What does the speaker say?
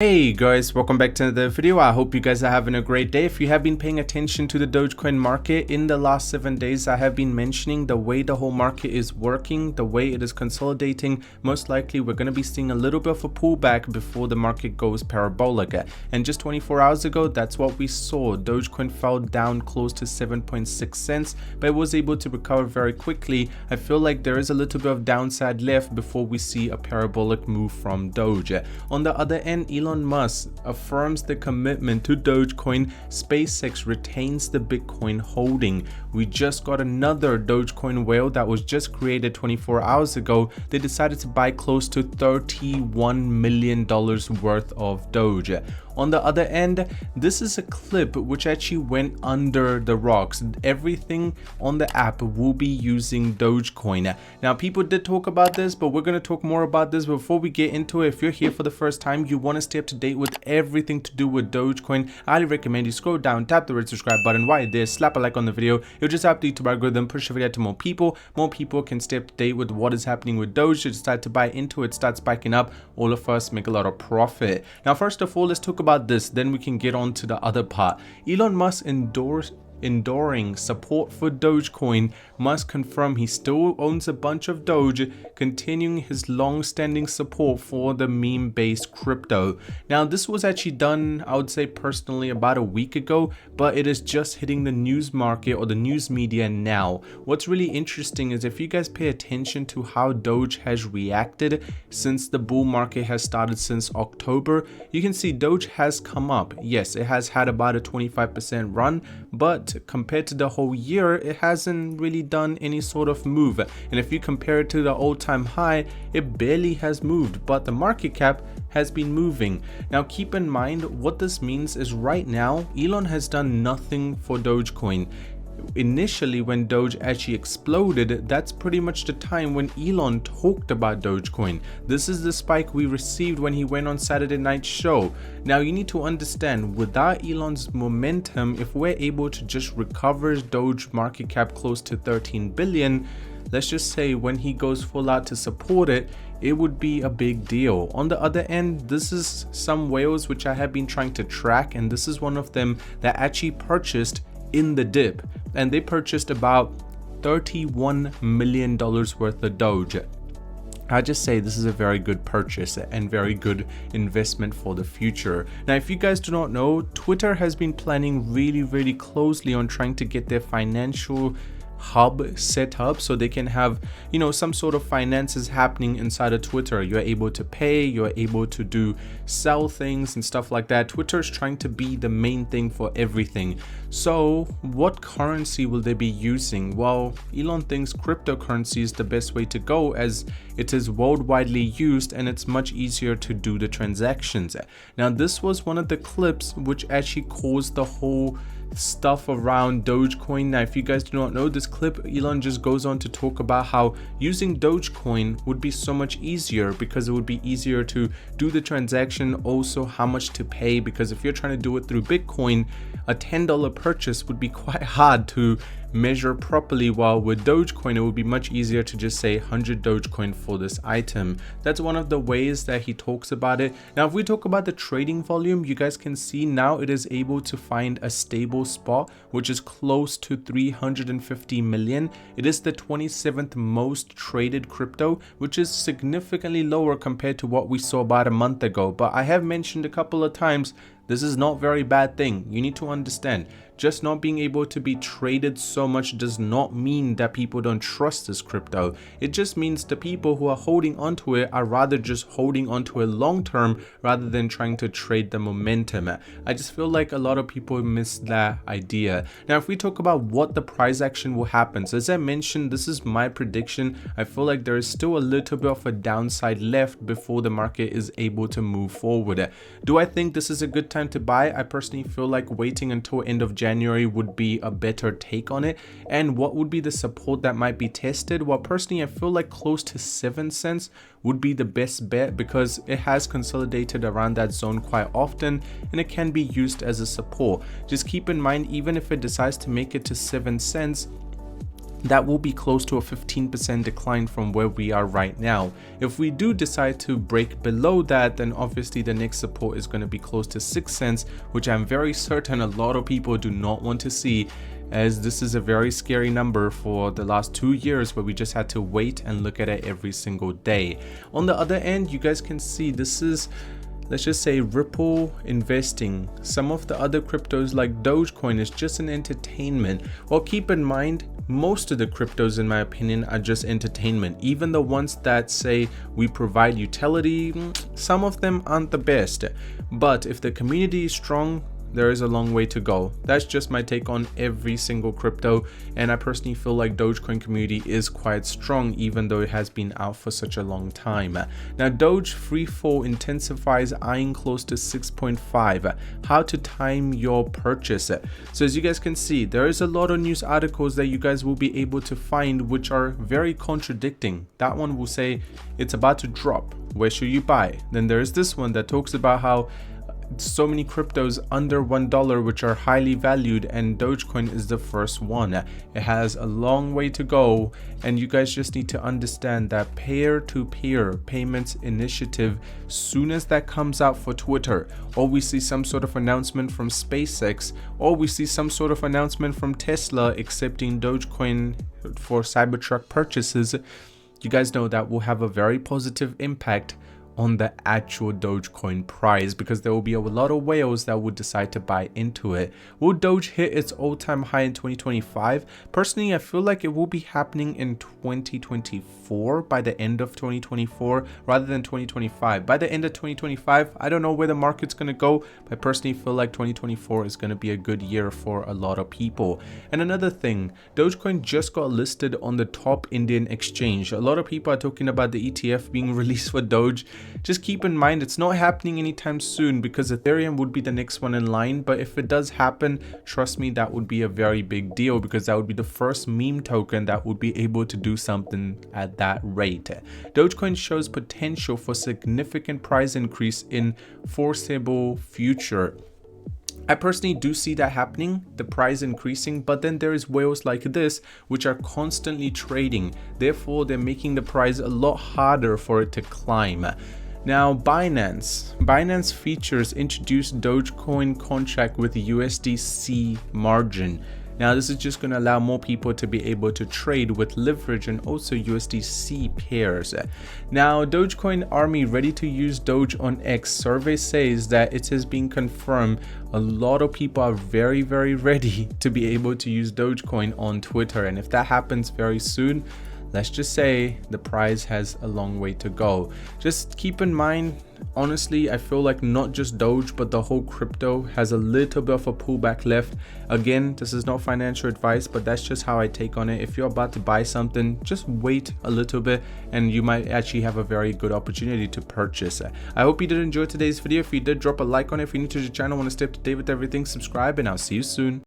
Hey guys, welcome back to another video. I hope you guys are having a great day. If you have been paying attention to the Dogecoin market in the last 7 days, I have been mentioning the way the whole market is working, the way it is consolidating. Most likely we're going to be seeing a little bit of a pullback before the market goes parabolic. And just 24 hours ago, that's what we saw. Dogecoin fell down close to 7.6 cents, but it was able to recover very quickly. I feel like there is a little bit of downside left before we see a parabolic move from Doge. On the other end, Elon Musk affirms the commitment to Dogecoin. SPACEX retains the Bitcoin holding. We just got another Dogecoin whale that was just created 24 hours ago. They decided to buy close to $31 million worth of Doge. On the other end, this is a clip which actually went under the rocks. Everything on the app will be using Dogecoin. Now, people did talk about this, but we're going to talk more about this. Before we get into it, if you're here for the first time, you want to stay up to date with everything to do with Dogecoin, I highly recommend you scroll down, tap the red subscribe button while you're there, slap a like on the video. It'll just help the YouTube algorithm push the video to more people. More people can stay up to date with what is happening with Doge. You decide to buy into it, start spiking up. All of us make a lot of profit. Now, first of all, let's talk about this, then we can get on to the other part. Elon Musk enduring support for Dogecoin. Musk confirmed he still owns a bunch of Doge, continuing his long-standing support for the meme-based crypto. Now, this was actually done, I would say personally, about a week ago, but it is just hitting the news market or the news media now. What's really interesting is if you guys pay attention to how Doge has reacted since the bull market has started since October, you can see Doge has come up. Yes, it has had about a 25% run, but compared to the whole year, it hasn't really done any sort of move. And if you compare it to the all-time high, it barely has moved, but the market cap has been moving. Now, keep in mind what this means is right now Elon has done nothing for Dogecoin. Initially, when Doge actually exploded, that's pretty much the time when Elon talked about Dogecoin. This is the spike we received when he went on Saturday Night Show. Now, you need to understand, without Elon's momentum, if we're able to just recover Doge market cap close to 13 billion, let's just say when he goes full out to support it, it would be a big deal. On the other end, this is some whales which I have been trying to track, and this is one of them that actually purchased in the dip, and they purchased about $31 million worth of Doge. I just say this is a very good purchase and very good investment for the future. Now, if you guys do not know, Twitter has been planning really closely on trying to get their financial hub set up so they can have, you know, some sort of finances happening inside of Twitter. You're able to pay, you're able to sell things and stuff like that. Twitter is trying to be the main thing for everything. So what currency will they be using? Well, Elon thinks cryptocurrency is the best way to go, as it is worldwide used and it's much easier to do the transactions. Now, this was one of the clips which actually caused the whole stuff around Dogecoin. Now, if you guys do not know this clip, Elon just goes on to talk about how using Dogecoin would be so much easier because it would be easier to do the transaction, also how much to pay, because if you're trying to do it through Bitcoin, a $10 purchase would be quite hard to measure properly, while with Dogecoin it would be much easier to just say 100 Dogecoin for this item. That's one of the ways that he talks about it. Now, if we talk about the trading volume, you guys can see now it is able to find a stable spot which is close to 350 million. It is the 27th most traded crypto, which is significantly lower compared to what we saw about a month ago. But I have mentioned a couple of times, this is not a very bad thing. You need to understand, just not being able to be traded so much does not mean that people don't trust this crypto. It just means the people who are holding onto it are rather just holding onto it long term rather than trying to trade the momentum. I just feel like a lot of people miss that idea. Now, if we talk about what the price action will happen, so as I mentioned, this is my prediction. I feel like there is still a little bit of a downside left before the market is able to move forward. Do I think this is a good time to buy? I personally feel like waiting until end of January would be a better take on it. And what would be the support that might be tested? Well, personally, I feel like close to 7 cents would be the best bet because it has consolidated around that zone quite often and it can be used as a support. Just keep in mind, even if it decides to make it to 7 cents, that will be close to a 15% decline from where we are right now. If we do decide to break below that, then obviously the next support is going to be close to 6 cents, which I'm very certain a lot of people do not want to see, as this is a very scary number for the last 2 years where we just had to wait and look at it every single day. On the other end, you guys can see this is, let's just say, Ripple investing. Some of the other cryptos like Dogecoin is just an entertainment. Well, keep in mind, most of the cryptos, in my opinion, are just entertainment. Even the ones that say we provide utility, some of them aren't the best. But if the community is strong, there is a long way to go. That's just my take on every single crypto, and I personally feel like Dogecoin community is quite strong, even though it has been out for such a long time. Now, Doge free fall intensifies, eyeing close to 6.5. How to time your purchase. So as you guys can see, there is a lot of news articles that you guys will be able to find which are very contradicting. That one will say it's about to drop, where should you buy? Then there is this one that talks about how so many cryptos under $1 which are highly valued, and Dogecoin is the first one. It has a long way to go, and you guys just need to understand that peer-to-peer payments initiative, soon as that comes out for Twitter, or we see some sort of announcement from SPACEX, or we see some sort of announcement from Tesla accepting Dogecoin for Cybertruck purchases, you guys know that will have a very positive impact on the actual Dogecoin price, because there will be a lot of whales that would decide to buy into it. Will Doge hit its all-time high in 2025? Personally, I feel like it will be happening in 2024, by the end of 2024 rather than 2025. By the end of 2025, I don't know where the market's going to go, but I personally feel like 2024 is going to be a good year for a lot of people. And another thing, Dogecoin just got listed on the top Indian exchange. A lot of people are talking about the ETF being released for Doge. Just keep in mind, it's not happening anytime soon, because Ethereum would be the next one in line. But if it does happen, trust me, that would be a very big deal, because that would be the first meme token that would be able to do something at that rate. Dogecoin shows potential for significant price increase in foreseeable future. I personally do see that happening, the price increasing, but then there is whales like this which are constantly trading. Therefore, they're making the price a lot harder for it to climb. Now, Binance features introduced Dogecoin contract with USDC margin. Now, this is just going to allow more people to be able to trade with leverage and also USDC pairs. Now, Dogecoin army ready to use Doge on X. Survey says that it has been confirmed. A lot of people are very, very ready to be able to use Dogecoin on Twitter. And if that happens very soon, let's just say the price has a long way to go. Just keep in mind, honestly, I feel like not just Doge, but the whole crypto has a little bit of a pullback left. Again, this is not financial advice, but that's just how I take on it. If you're about to buy something, just wait a little bit and you might actually have a very good opportunity to purchase it. I hope you did enjoy today's video. If you did, drop a like on it. If you're new to the channel, want to stay up to date with everything, subscribe, and I'll see you soon.